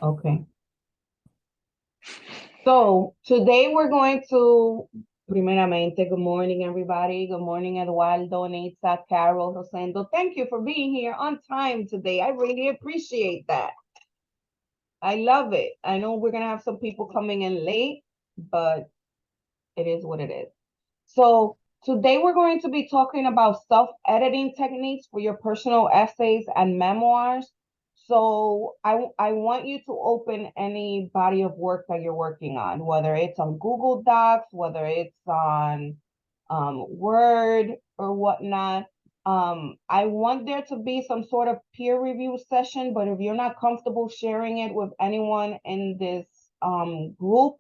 Okay. So today we're going to, primeramente, good morning, everybody. Good morning, Eduardo, Nitza, Carol, Rosendo. Thank you for being here on time today. I really appreciate that. I love it. I know we're going to have some people coming in late, but it is what it is. So today we're going to be talking about self-editing techniques for your personal essays and memoirs. So I want you to open any body of work that you're working on, whether it's on Google Docs, whether it's on Word or whatnot. I want there to be some sort of peer review session, but if you're not comfortable sharing it with anyone in this group,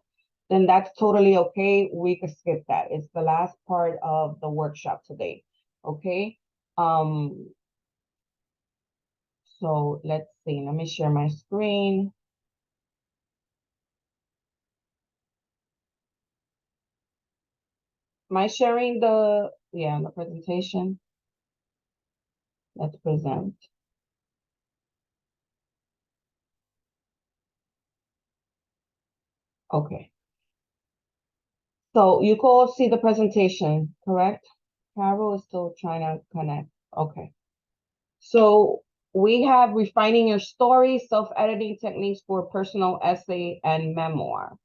then that's totally okay. We could skip that. It's the last part of the workshop today. Okay. So let's see. Let me share my screen. Am I sharing the presentation? Let's present. Okay. So you can all see the presentation, correct? Carol is still trying to connect. Okay. So we have refining your story, self-editing techniques for personal essay and memoir.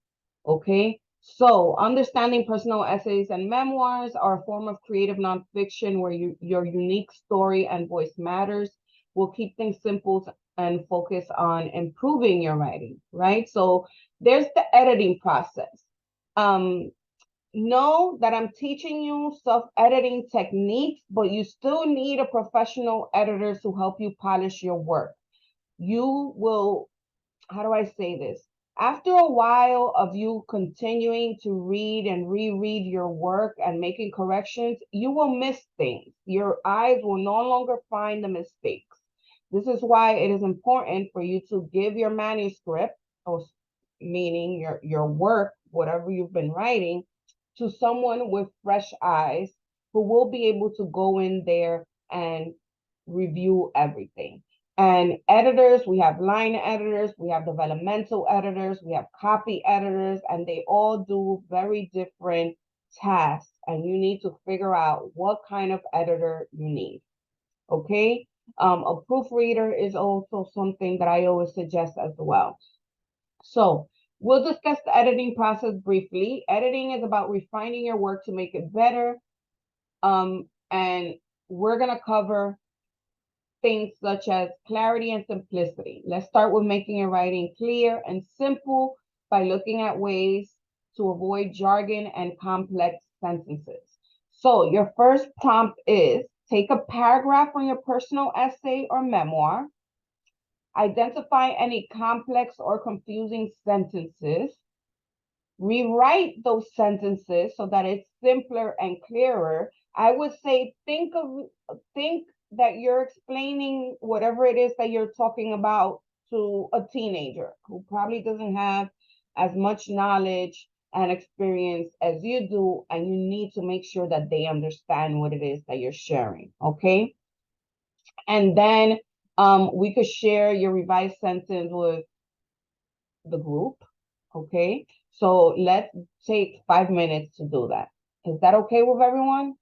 Okay. So understanding personal essays and memoirs are a form of creative nonfiction where your unique story and voice matters. Will keep things simple and focus on improving your writing, right? So there's the editing process. Um, know that I'm teaching you self-editing techniques, but you still need a professional editor to help you polish your work. You will, how do I say this? After a while of you continuing to read and reread your work and making corrections, you will miss things. Your eyes will no longer find the mistakes. This is why it is important for you to give your manuscript, or meaning your work, whatever you've been writing, to someone with fresh eyes who will be able to go in there and review everything. And editors, we have line editors, we have developmental editors, we have copy editors, and they all do very different tasks. And you need to figure out what kind of editor you need. Okay. A proofreader is also something that I always suggest as well. So we'll discuss the editing process briefly. Editing is about refining your work to make it better. And we're going to cover things such as clarity and simplicity. Let's start with making your writing clear and simple by looking at ways to avoid jargon and complex sentences. So your first prompt is take a paragraph from your personal essay or memoir, identify any complex or confusing sentences, rewrite those sentences so that it's simpler and clearer. I would say think that you're explaining whatever it is that you're talking about to a teenager who probably doesn't have as much knowledge and experience as you do, and you need to make sure that they understand what it is that you're sharing. Okay. And then we could share your revised sentence with the group. Okay. So let's take 5 minutes to do that. Is that okay with everyone?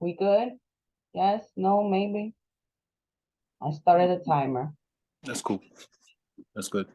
We good? Yes, no, maybe. I started a timer. That's cool. That's good.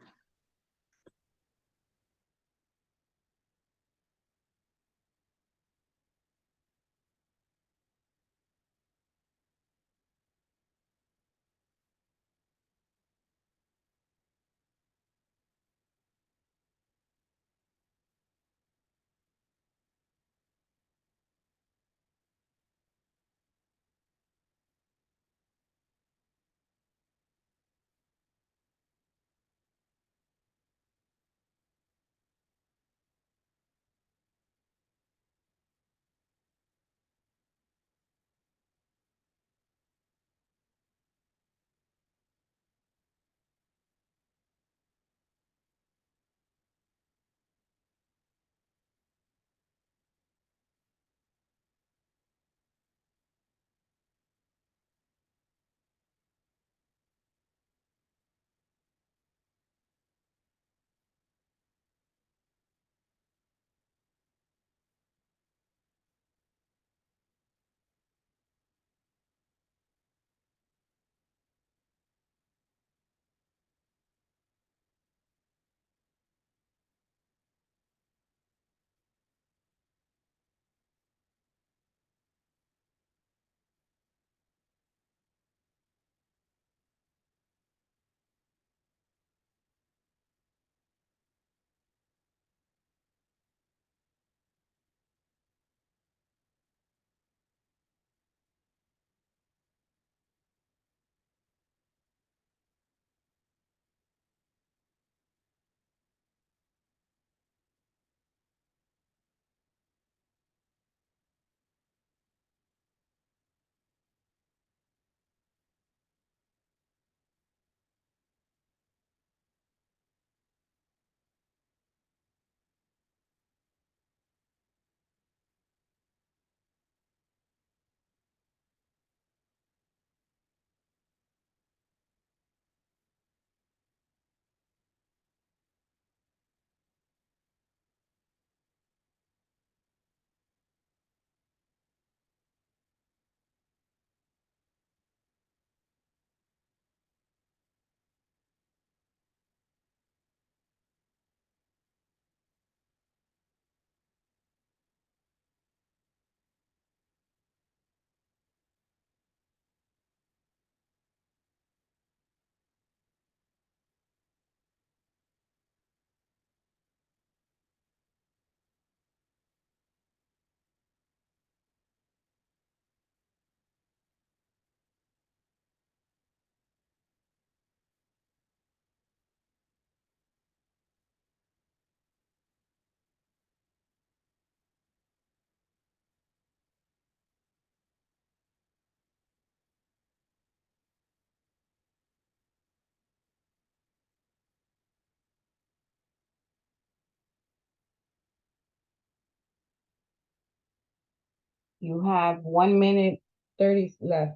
You have 1 minute 30 left.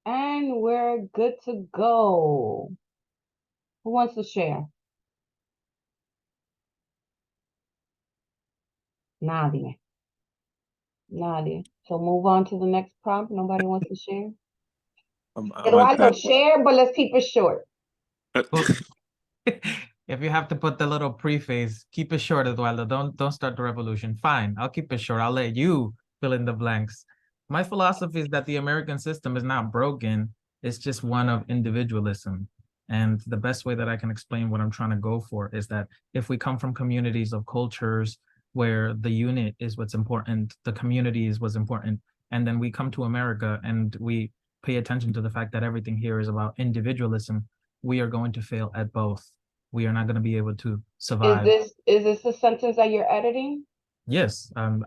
And we're good to go. Who wants to share? Nadie. Nadie. So move on to the next prompt. Nobody wants to share? I might Eduardo, pass. share, but let's keep it short. Well, if you have to put the little preface, keep it short, Eduardo. Don't start the revolution. Fine, I'll keep it short. I'll let you fill in the blanks. My philosophy is that the American system is not broken. It's just one of individualism. And the best way that I can explain what I'm trying to go for is that if we come from communities of cultures where the unit is what's important, the community is what's important, and then we come to America and we pay attention to the fact that everything here is about individualism, we are going to fail at both. We are not going to be able to survive. Is this the sentence that you're editing? Yes, So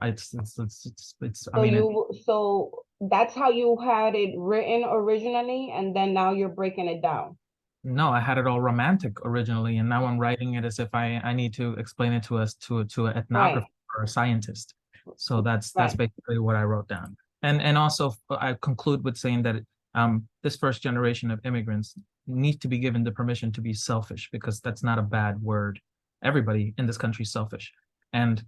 so that's how you had it written originally, and then now you're breaking it down. No, I had it all romantic originally, and now I'm writing it as if I need to explain it to an ethnographer or a scientist. So that's basically what I wrote down. And also I conclude with saying that this first generation of immigrants need to be given the permission to be selfish, because that's not a bad word. Everybody in this country is selfish, and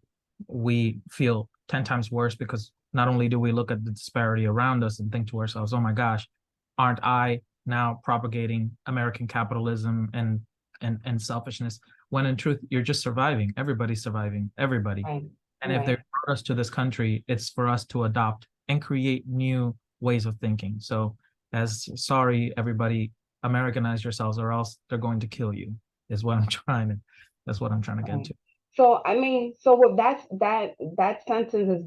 we feel 10 times worse because not only do we look at the disparity around us and think to ourselves, oh my gosh, aren't I now propagating American capitalism and selfishness, when in truth you're just surviving. Everybody's surviving, everybody. And if they brought us to this country, it's for us to adopt and create new ways of thinking. So sorry, everybody, Americanize yourselves or else they're going to kill you, is what that's what I'm trying to get to. So I mean, so what that sentence is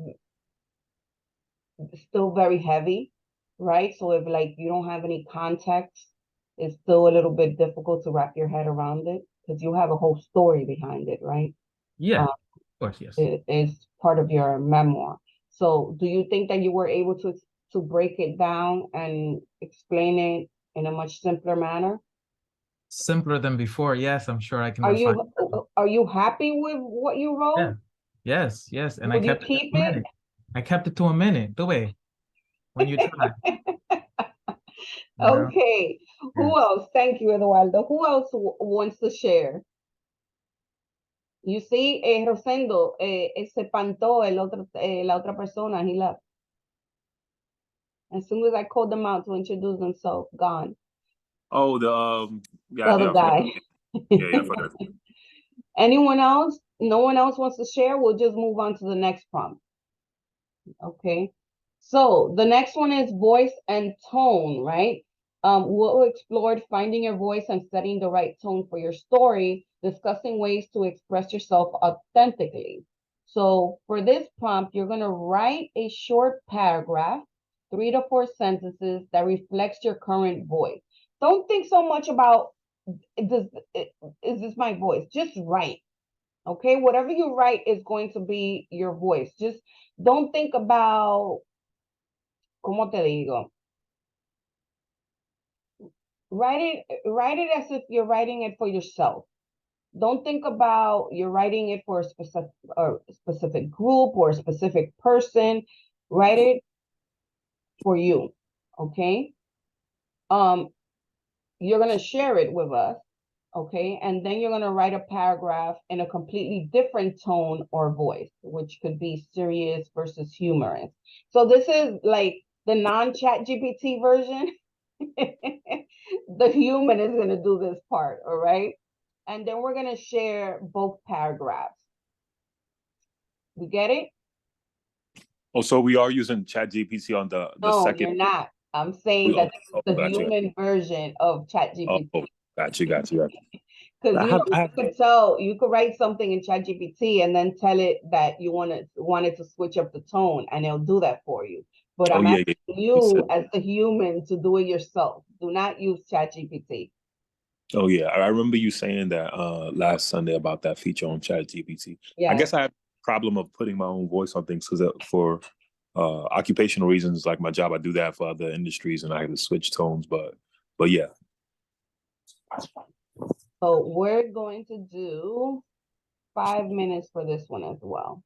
still very heavy, right? So if like you don't have any context, it's still a little bit difficult to wrap your head around it because you have a whole story behind it, right? Yeah, of course, yes. It is part of your memoir. So do you think that you were able to break it down and explain it in a much simpler manner? Simpler than before, yes, I'm sure I can. Are you happy with what you wrote? Yeah. Yes. And Would you keep it? I kept it to a minute. The way when you try. Okay. Who else? Thank you, Eduardo. Who else wants to share? You see, Rosendo, se espantó la otra persona. He left. As soon as I called them out to introduce themselves, gone. Oh, the other guy. Yeah, for that. Anyone else? No one else wants to share? We'll just move on to the next prompt. Okay. So the next one is voice and tone, right? We'll explore finding your voice and setting the right tone for your story, discussing ways to express yourself authentically. So for this prompt, you're going to write a short paragraph, 3 to 4 sentences that reflects your current voice. Don't think so much about is this my voice? Just write. Okay, whatever you write is going to be your voice. Just don't think about, ¿cómo te digo? Write it as if you're writing it for yourself. Don't think about you're writing it for a specific group or a specific person. Write it for you. Okay. You're gonna share it with us. Okay, and then you're going to write a paragraph in a completely different tone or voice, which could be serious versus humorous. So this is like the non-chat GPT version. The human is going to do this part, all right? And then we're going to share both paragraphs. You get it? Oh, so we are using ChatGPT on the No, second. you're not. I'm saying that this is the human version of chat GPT. Oh, gotcha. Because I have, you could write something in ChatGPT and then tell it that you want it to switch up the tone, and it'll do that for you. But I'm asking you as the human to do it yourself. Do not use ChatGPT. Oh yeah, I remember you saying that last Sunday about that feature on ChatGPT. Yeah. I guess I have a problem of putting my own voice on things because for occupational reasons, like my job, I do that for other industries, and I have to switch tones. But yeah. So we're going to do 5 minutes for this one as well.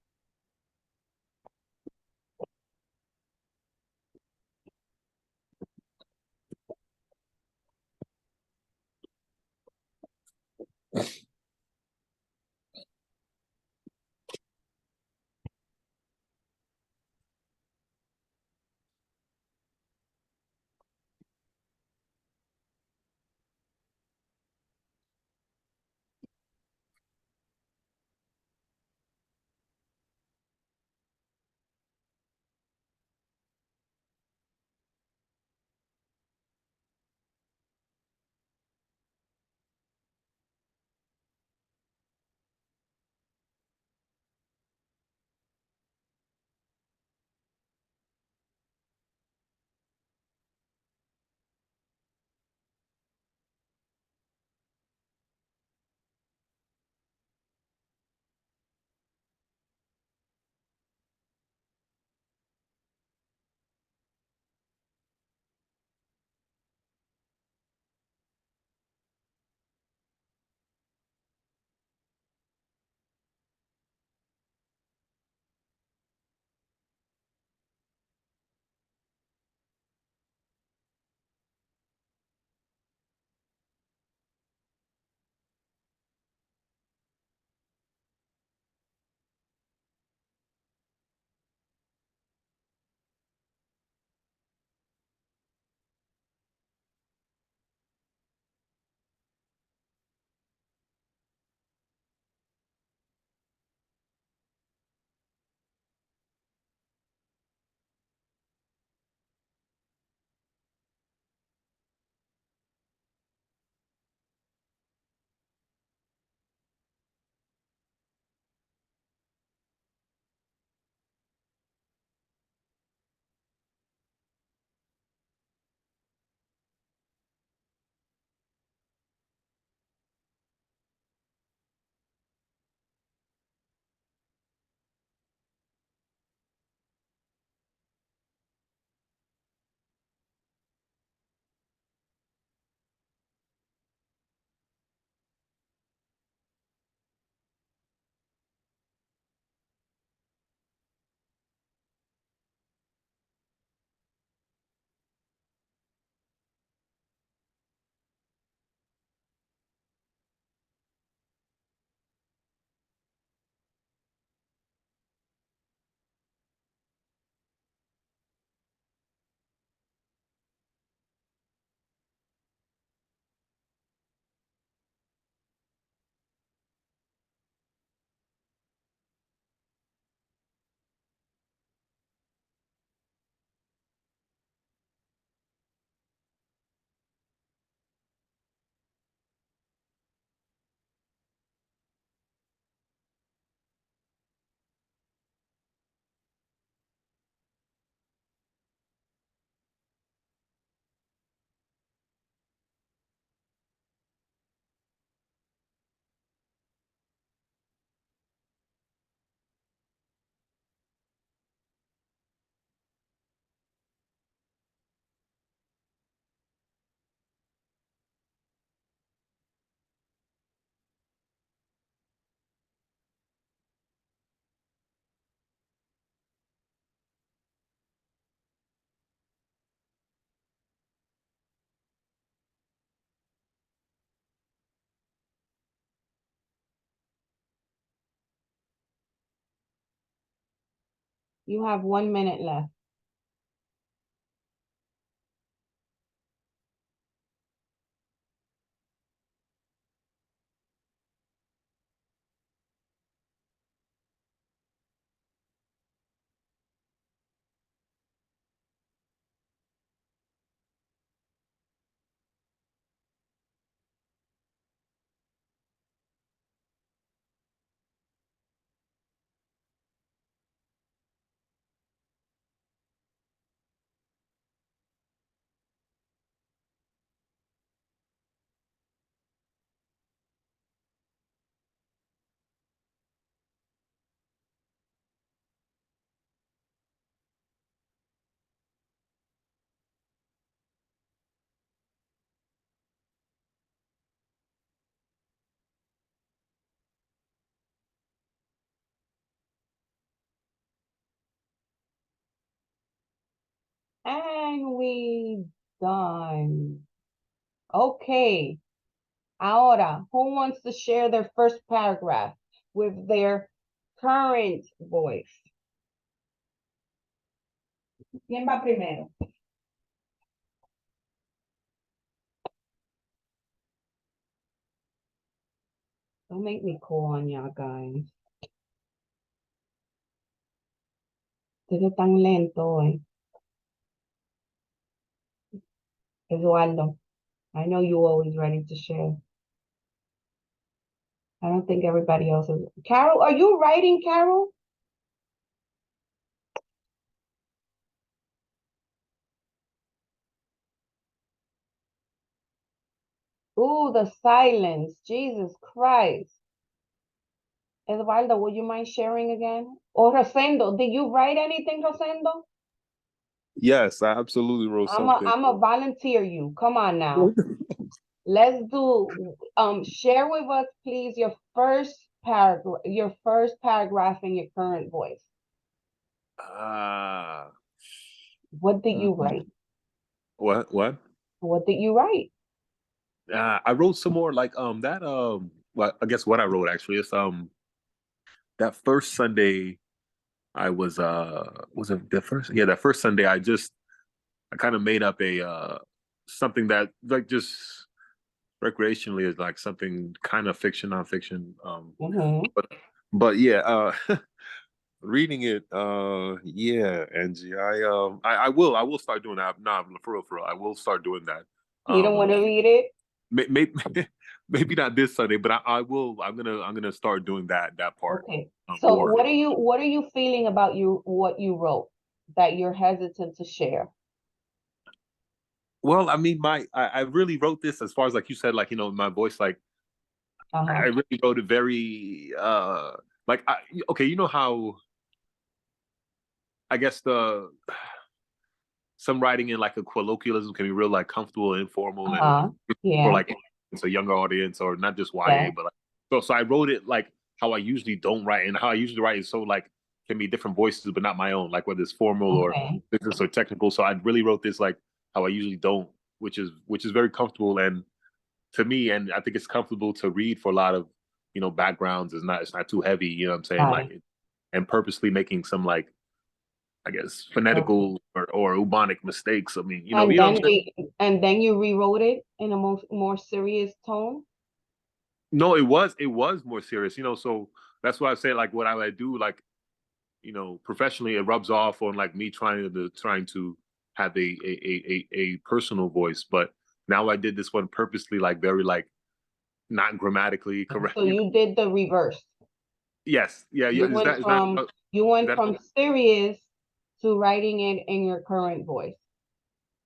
You have 1 minute left. And we done. Okay. Ahora, who wants to share their first paragraph with their current voice? ¿Quién va primero? Don't make me call on y'all guys. Ustedes tan lento hoy. Eduardo, I know you always ready to share. I don't think everybody else is. Carol, are you writing, Carol? Ooh, the silence. Jesus Christ. Eduardo, would you mind sharing again? Or Rosendo, did you write anything, Rosendo? Yes, I absolutely wrote something. I'm a volunteer you. Come on now. Let's do share with us, please, your first paragraph in your current voice. What did you write? What? What did you write? I wrote some more like that well, I guess what I wrote actually is that first Sunday I was it the first, yeah, that first Sunday I kind of made up a something that like just recreationally is like something kind of fiction, nonfiction. But yeah, reading it, yeah, Angie, I will start doing that. Nah, for real, I will start doing that. You don't want to read it? Maybe maybe not this Sunday, but I will. I'm gonna start doing that part. Okay. So more. what are you feeling about what you wrote that you're hesitant to share? Well, I mean, I really wrote this as far as like you said, like, you know, my voice, like I really wrote it very like okay, you know how I guess some writing in like a colloquialism can be real like comfortable and informal and for like it's a younger audience or not just YA, but like so I wrote it like how I usually don't write, and how I usually write is so like can be different voices but not my own, like whether it's formal or business or technical. So I really wrote this like how I usually don't, which is very comfortable and to me, and I think it's comfortable to read for a lot of, you know, backgrounds. It's not too heavy, you know what I'm saying? Like and purposely making some like I guess phonetical or ubonic mistakes. I mean, you know, and then you rewrote it in a more serious tone. No, it was more serious, you know. So that's why I say like what I would do, like, you know, professionally, it rubs off on like me trying to have a personal voice, but now I did this one purposely, like very like not grammatically correct. So you did the reverse. Yes, yeah. You went from serious to writing it in your current voice.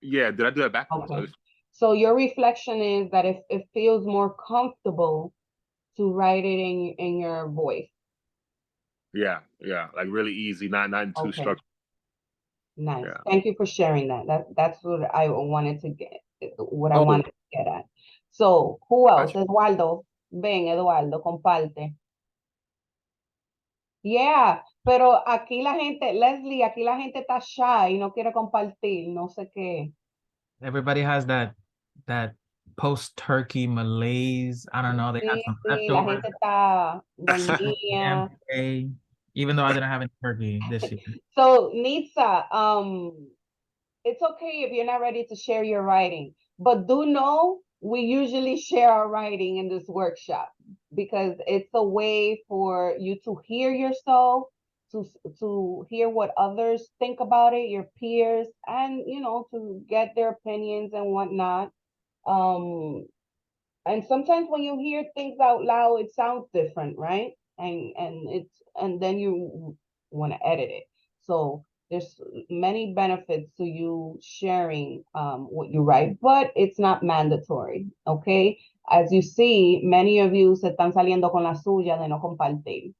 Yeah, did I do that backwards? Okay. So your reflection is that it feels more comfortable to write it in your voice. Yeah, like really easy, not too structured. Nice. Yeah. Thank you for sharing that. That's what I wanted to get. What I wanted to get at. So who else? Gotcha. Eduardo, ven, Eduardo, comparte. Yeah, pero aquí la gente, Leslie, aquí la gente está shy y no quiere compartir, no sé qué. Everybody has that post-turkey malaise. I don't know. They have some leftovers. La gente está dormida. even though I didn't have any turkey this year. So, Nitsa, it's okay if you're not ready to share your writing, but do know we usually share our writing in this workshop because it's a way for you to hear yourself, to hear what others think about it, your peers, and to get their opinions and whatnot. And sometimes when you hear things out loud, it sounds different, right? And then you want to edit it. So there's many benefits to you sharing what you write, but it's not mandatory, okay? As you see, many of you se están saliendo con la suya de no compartir.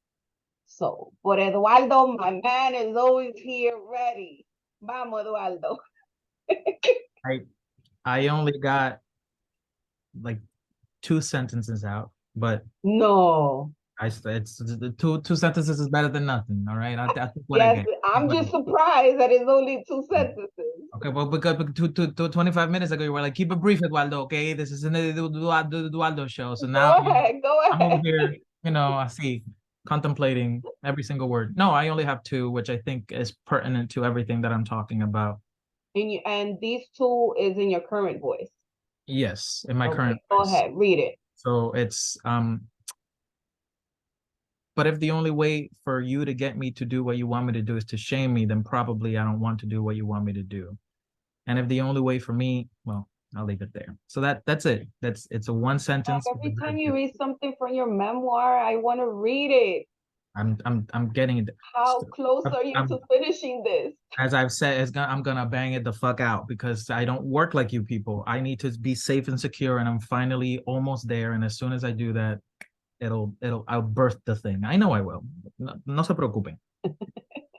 So, por Eduardo, my man is always here ready. Vamos, Eduardo. I only got like 2 sentences out, but no. It's the two sentences is better than nothing. All right, I think what yes, I get. I'm just surprised that it's only 2 sentences. Okay, well, because 25 minutes ago you were like, keep it brief, Eduardo. Okay, this is an Eduardo show. So now go ahead. I'm over here, I see, contemplating every single word. No, I only have 2, which I think is pertinent to everything that I'm talking about. And these 2 is in your current voice. Yes, in my current voice. Go voice. ahead, read it. So it's but if the only way for you to get me to do what you want me to do is to shame me, then probably I don't want to do what you want me to do. And if the only way for me, well, I'll leave it there. So that's it. It's a 1 sentence. Every time you read something from your memoir, I want to read it. I'm getting it. How close are you to finishing this? As I've said, I'm gonna bang it the fuck out because I don't work like you people. I need to be safe and secure, and I'm finally almost there. And as soon as I do that, I'll birth the thing. I know I will. No se preocupen.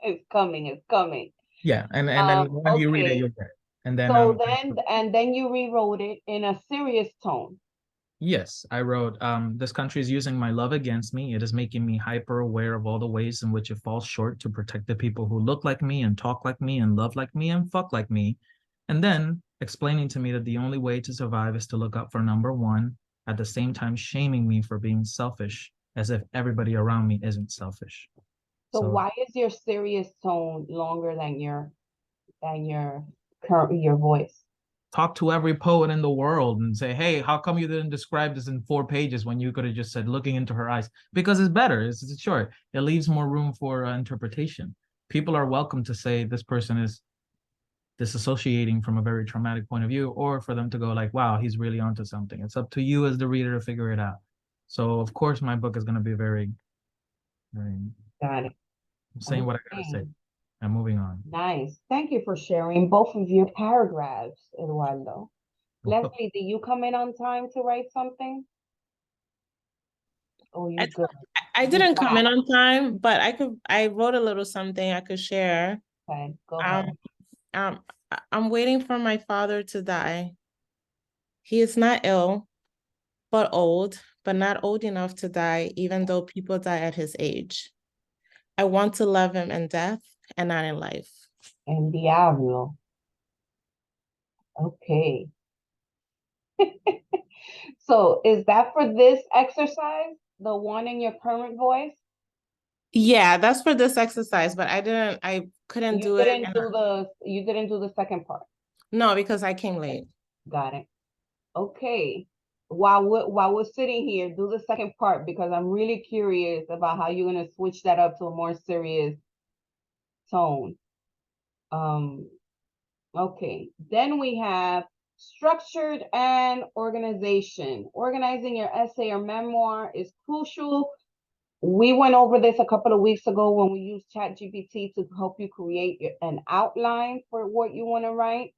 It's coming. Yeah, and then when you read it, you'll get it. And then so then you rewrote it in a serious tone. Yes, I wrote, this country is using my love against me. It is making me hyper aware of all the ways in which it falls short to protect the people who look like me and talk like me and love like me and fuck like me. And then explaining to me that the only way to survive is to look up for number 1, at the same time shaming me for being selfish, as if everybody around me isn't selfish. So why is your serious tone longer than your voice? Talk to every poet in the world and say, hey, how come you didn't describe this in 4 pages when you could have just said looking into her eyes? Because it's better. It's short. It leaves more room for interpretation. People are welcome to say this person is disassociating from a very traumatic point of view, or for them to go like, wow, he's really onto something. It's up to you as the reader to figure it out. So of course my book is going to be very got it. I'm saying what I gotta say. I'm moving on. Nice. Thank you for sharing both of your paragraphs, Eduardo. Leslie, did you come in on time to write something? Oh, you good? I didn't come in on time, but I wrote a little something I could share. Okay, go ahead. I'm waiting for my father to die. He is not ill, but old, but not old enough to die, even though people die at his age. I want to love him in death and not in life. El diablo. Okay. So is that for this exercise, the one in your current voice? Yeah, that's for this exercise, but I couldn't do it. You didn't do the second part? No, because I came late. Got it. Okay. While we're sitting here, do the second part because I'm really curious about how you're going to switch that up to a more serious tone. Okay. Then we have structured and organization. Organizing your essay or memoir is crucial. We went over this a couple of weeks ago when we used ChatGPT to help you create an outline for what you want to write.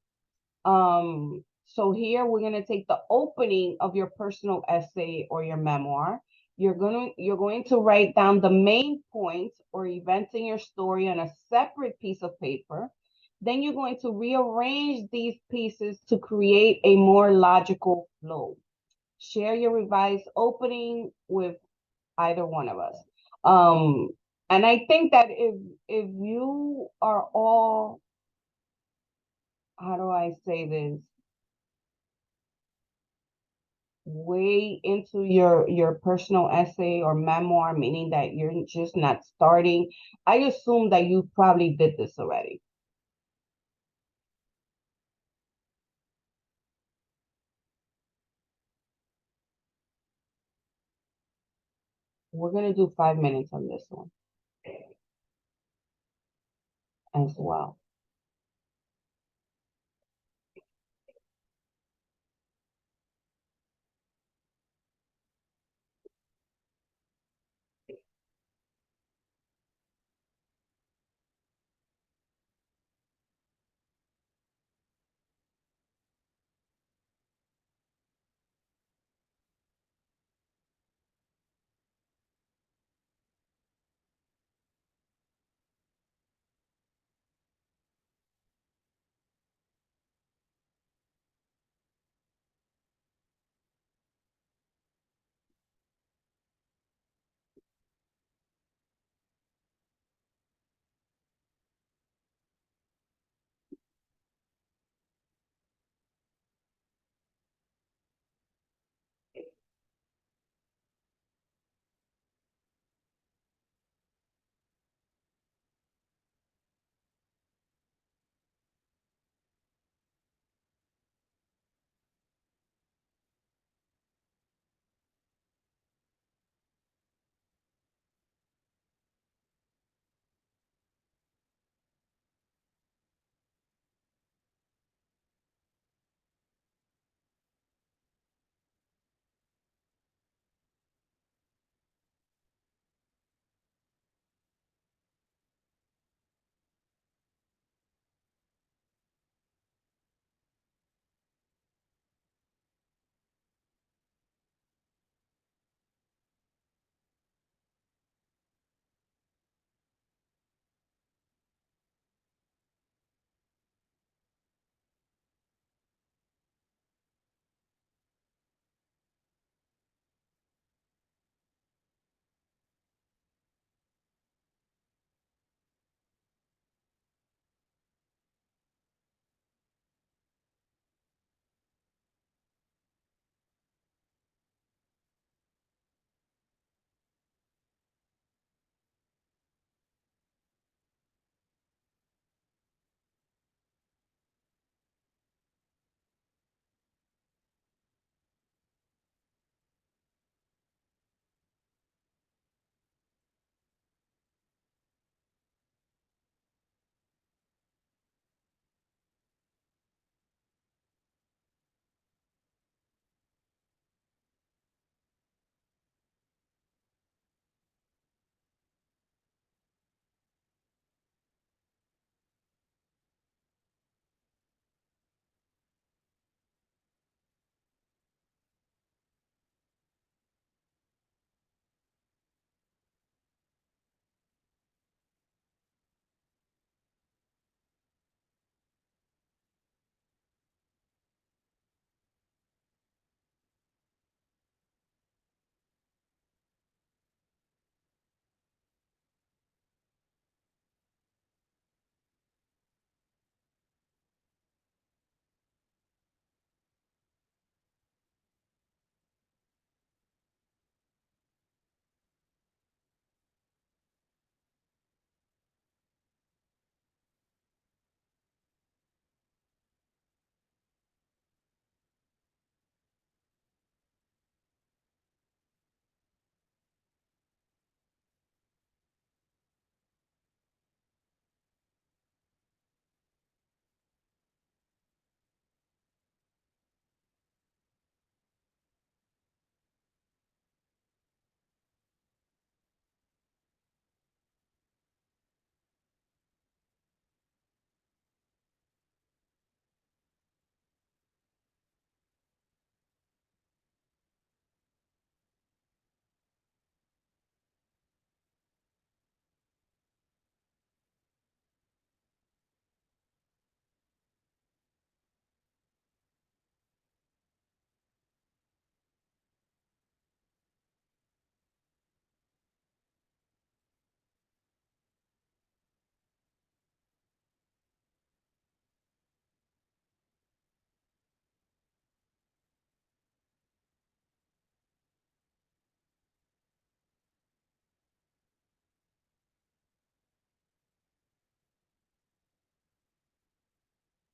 So here we're going to take the opening of your personal essay or your memoir. You're going to write down the main points or events in your story on a separate piece of paper. Then you're going to rearrange these pieces to create a more logical flow. Share your revised opening with either one of us. And I think that if you are all, how do I say this? way into your personal essay or memoir, meaning that you're just not starting, I assume that you probably did this already. We're gonna do 5 minutes on this one as well.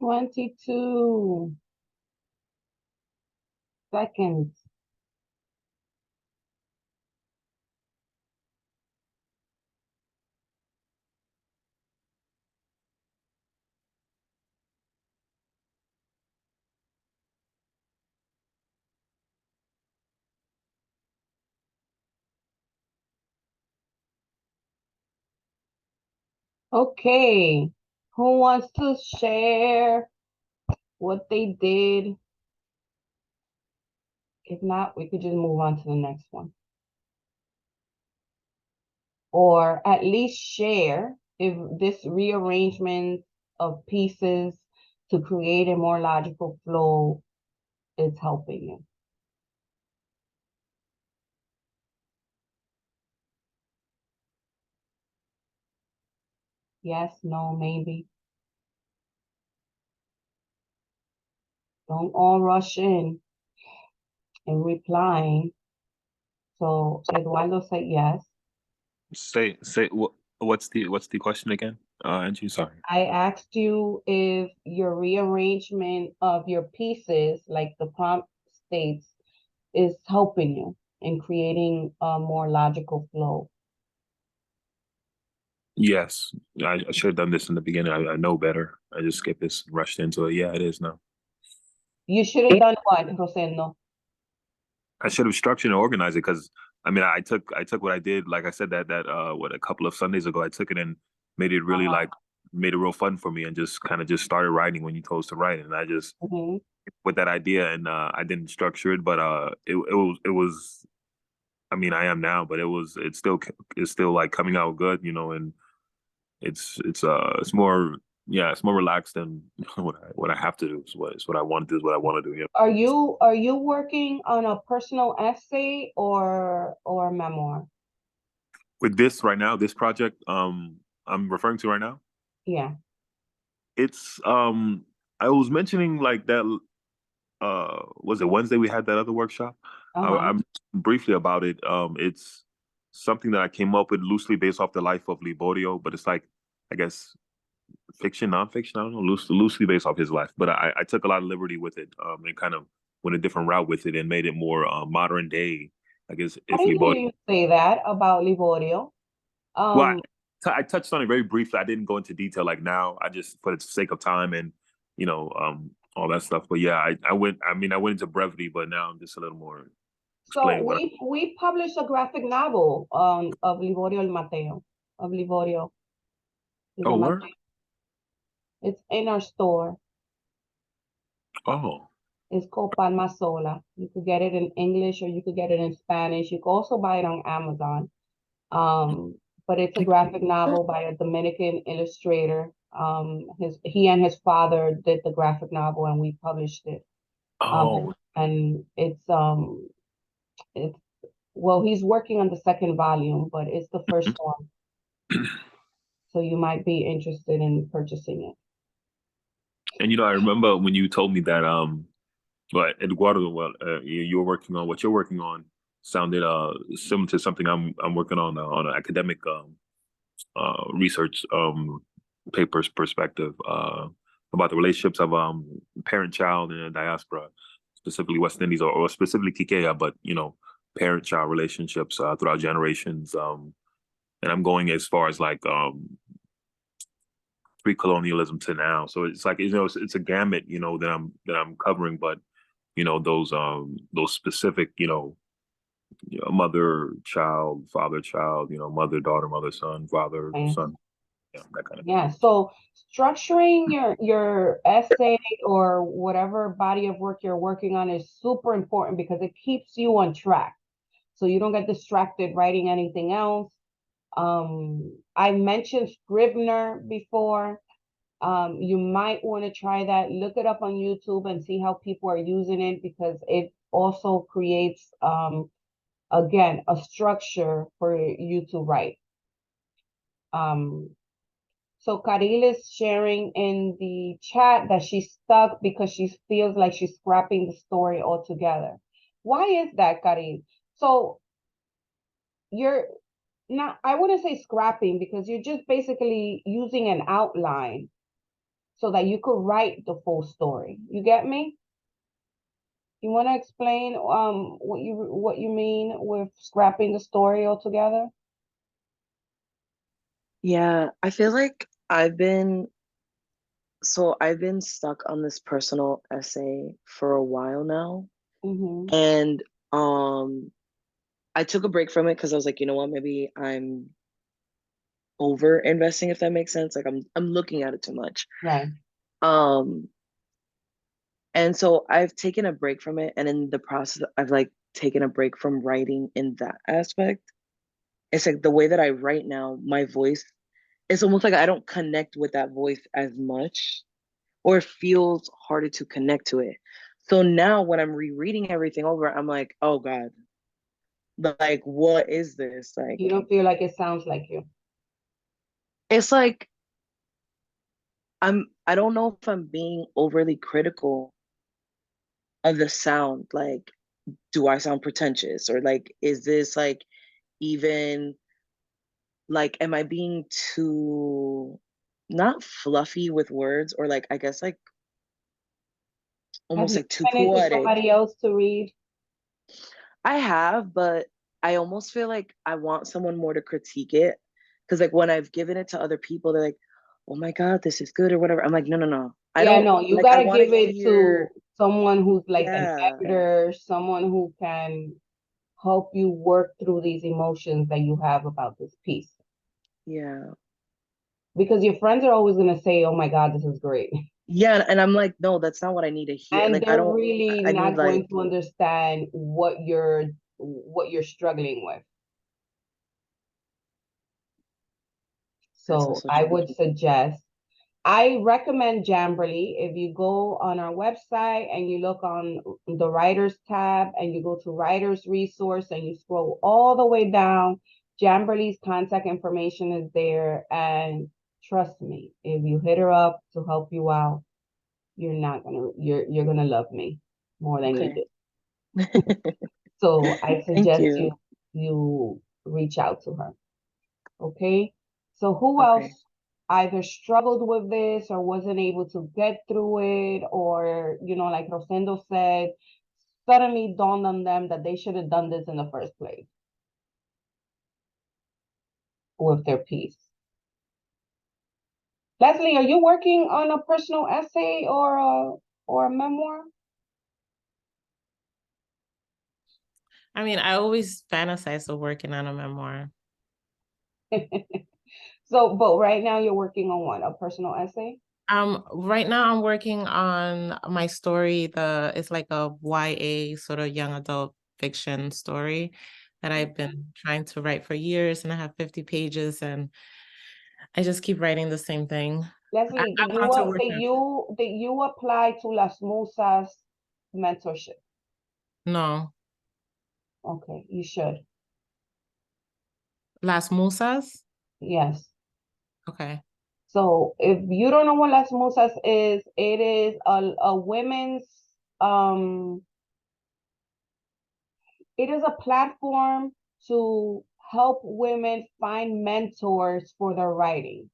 22 seconds. Okay, who wants to share what they did? If not, we could just move on to the next one. Or at least share if this rearrangement of pieces to create a more logical flow is helping you. Yes, no, maybe. Don't all rush in and replying. So Eduardo said yes. Say what's the question again? Angie, sorry. I asked you if your rearrangement of your pieces, like the prompt states, is helping you in creating a more logical flow. Yes, I should have done this in the beginning. I know better. I just skipped this, rushed into it. Yeah, it is now. You should have done what, Rosendo? I should have structured and organized it because I mean I took what I did, like I said that what a couple of Sundays ago I took it and made it really like made it real fun for me and just kind of just started writing when you told us to write and I just with that idea and I didn't structure it but it was I mean I am now but it's still like coming out good, you know, and it's more it's more relaxed than what I have to do. It's what I want to do is what I want to do. Yeah. Are you working on a personal essay or a memoir? With this right now, this project I'm referring to right now. Yeah. It's I was mentioning like that was it Wednesday we had that other workshop? I'm briefly about it. It's something that I came up with loosely based off the life of Liborio, but it's like I guess fiction, nonfiction. I don't know, loosely based off his life. But I took a lot of liberty with it, and kind of went a different route with it and made it more modern day. I guess if Liborio. You say that about Liborio. Well, I touched on it very briefly. I didn't go into detail like now. I just for the sake of time and you know all that stuff. But yeah, I went. I mean, I went into brevity, but now I'm just a little more. So we published a graphic novel of Liborio el Mateo of Liborio. Oh, where? It's in our store. Oh. It's called Palma Sola. You could get it in English or you could get it in Spanish. You could also buy it on Amazon. But it's a graphic novel by a Dominican illustrator. He and his father did the graphic novel and we published it. And it's well, he's working on the second volume, but it's the first one. So you might be interested in purchasing it. And you know, I remember when you told me that but Eduardo, you're working on what you're working on sounded similar to something I'm working on an academic research papers perspective about the relationships of parent-child in a diaspora, specifically West Indies or specifically Kikea, but you know, parent-child relationships throughout generations. And I'm going as far as like pre-colonialism to now. So it's like, you know, it's a gamut, you know, that I'm covering, but you know, those specific, you know, mother, child, father, child, you know, mother, daughter, mother, son, father, son. Yeah, that kind of thing. So structuring your essay or whatever body of work you're working on is super important because it keeps you on track. So you don't get distracted writing anything else. I mentioned Scrivener before. You might want to try that. Look it up on YouTube and see how people are using it because it also creates, again, a structure for you to write. So Karil is sharing in the chat that she's stuck because she feels like she's scrapping the story altogether. Why is that, Karil? So you're not, I wouldn't say scrapping because you're just basically using an outline. so that you could write the full story. You get me? You want to explain what you mean with scrapping the story altogether? Yeah, I feel like I've been stuck on this personal essay for a while now. And I took a break from it because I was like, you know what, maybe I'm over investing, if that makes sense. Like I'm looking at it too much. Right. And so I've taken a break from it, and in the process, I've like taken a break from writing in that aspect. It's like the way that I write now, my voice, it's almost like I don't connect with that voice as much, or it feels harder to connect to it. So now when I'm rereading everything over, I'm like, oh God, like, what is this? Like, you don't feel like it sounds like you. It's like, I don't know if I'm being overly critical of the sound. Like, do I sound pretentious? Or like, is this like even like, am I being too not fluffy with words, or like, I guess like Have almost you like too given it to poetic? somebody else to read? I have, but I almost feel like I want someone more to critique it. Because like when I've given it to other people, they're like, oh my God, this is good or whatever. I'm like, no, no, no. I Yeah, don't no, you like, I gotta want to give it to hear, someone who's like an yeah, editor, someone who can help you work through these emotions that you have about this piece. yeah. Because your friends are always gonna say, oh my God, this is great. Yeah, and I'm like, no, that's not what I need to hear. And Like, I they're don't, really I need not going like, to understand what you're struggling with. that's So also I true. would suggest, I recommend Jamberly. If you go on our website and you look on the writers tab and you go to writers resource and you scroll all the way down, Jamberly's contact information is there. And trust me, if you hit her up to help you out, you're gonna love me more than you Okay. did. So I Thank suggest you. you reach out to her. Okay. So who Okay. else either struggled with this or wasn't able to get through it, or, like Rosendo said, suddenly dawned on them that they should have done this in the first place with their piece? Leslie, are you working on a personal essay or a memoir? I mean, I always fantasize of working on a memoir. So, but right now you're working on what? A personal essay? Right now I'm working on my story. It's like a YA sort of young adult fiction story that I've been trying to write for years, and I have 50 pages, and I just keep writing the same thing. Leslie, I want to work on did you apply to Las Musas mentorship? No. Okay, you should. Las Musas? Yes. Okay. So if you don't know what Las Musas is, it is a women's it is a platform to help women find mentors for their writing.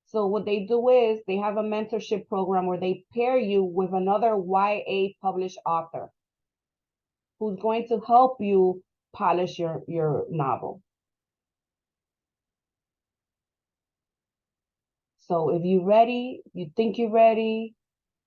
So what they do is they have a mentorship program where they pair you with another YA published author who's going to help you polish your novel. So if you're ready, you think you're ready,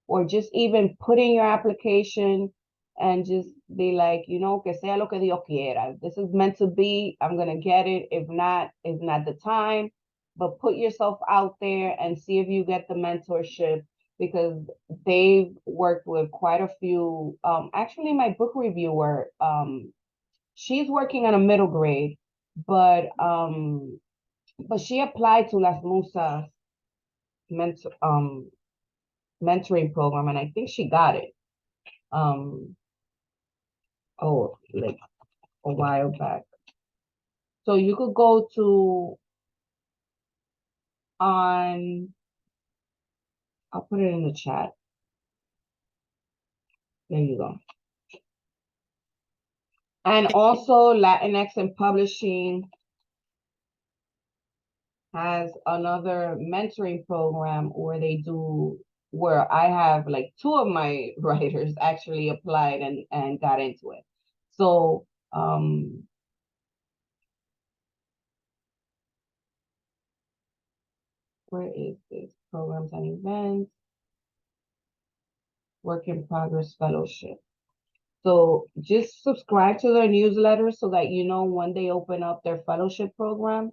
or just even put in your application and just be like, que sea lo que Dios quiera. If this is meant to be, I'm going to get it. If not, it's not the time. But put yourself out there and see if you get the mentorship, because they've worked with quite a few. Actually, my book reviewer, she's working on a middle grade, but she applied to Las Musas mentoring program, and I think she got it. Like a while back. So you could go to I'll put it in the chat. There you go. And also Latinx in Publishing has another mentoring program where they do where I have like 2 of my writers actually applied and got into it. So, where is this? Programs and events, work in progress fellowship. So just subscribe to their newsletter so that you know when they open up their fellowship program.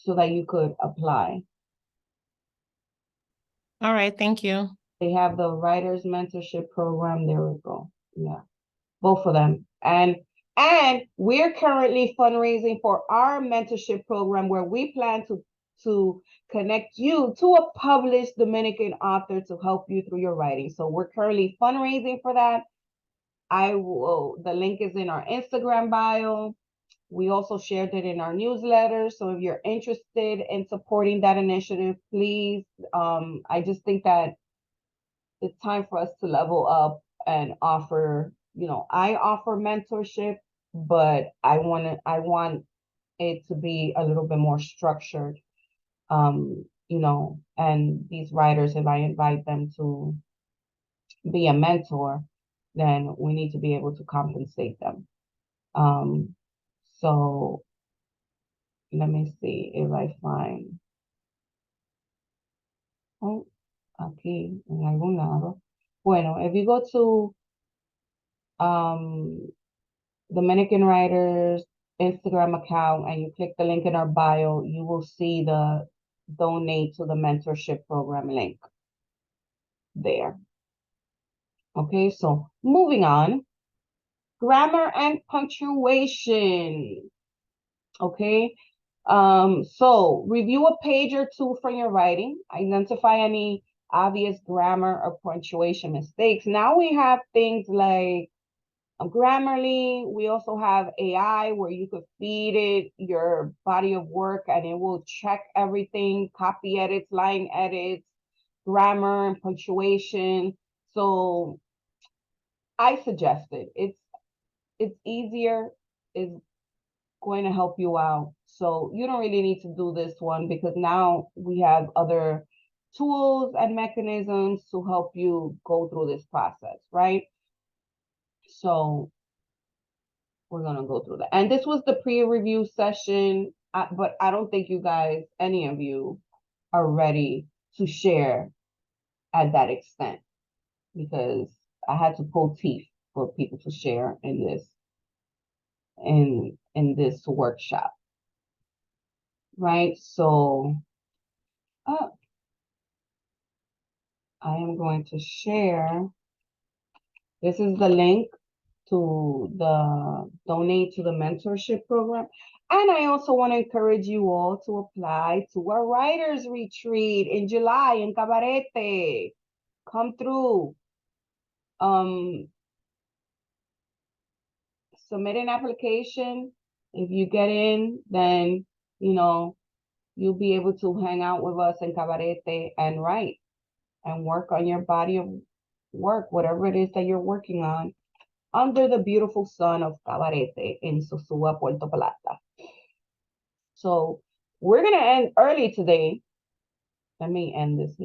So that you could apply. All right, thank you. They have the writers mentorship program. There we go. Yeah, both of them. And we're currently fundraising for our mentorship program where we plan to connect you to a published Dominican author to help you through your writing. So we're currently fundraising for that. The link is in our Instagram bio. We also shared it in our newsletter. So if you're interested in supporting that initiative, please, I just think that it's time for us to level up and offer, I offer mentorship, but I want it to be a little bit more structured. And these writers, if I invite them to be a mentor, then we need to be able to compensate them. So let me see if I find. Oh, aquí en algún lado. Bueno, if you go to Dominican Writers Instagram account and you click the link in our bio, you will see the donate to the mentorship program link there. Okay, so moving on. Grammar and punctuation. Okay. So review a page or 2 from your writing, identify any obvious grammar or punctuation mistakes. Now we have things like Grammarly. We also have AI where you could feed it your body of work and it will check everything, copy edits, line edits, grammar and punctuation. So I suggested it's easier, it's going to help you out. So you don't really need to do this one because now we have other tools and mechanisms to help you go through this process, right? So we're going to go through that. And this was the pre-review session, but I don't think you guys, any of you, are ready to share at that extent because I had to pull teeth for people to share in this workshop. Right, so I am going to share. This is the link to the donate to the mentorship program. And I also want to encourage you all to apply to our writers retreat in July in Cabarete. Come through. Submit an application. If you get in, then, you'll be able to hang out with us in Cabarete and write and work on your body of work, whatever it is that you're working on, under the beautiful sun of Cabarete in Sosúa, Puerto Plata. So we're going to end early today. Let me end this here.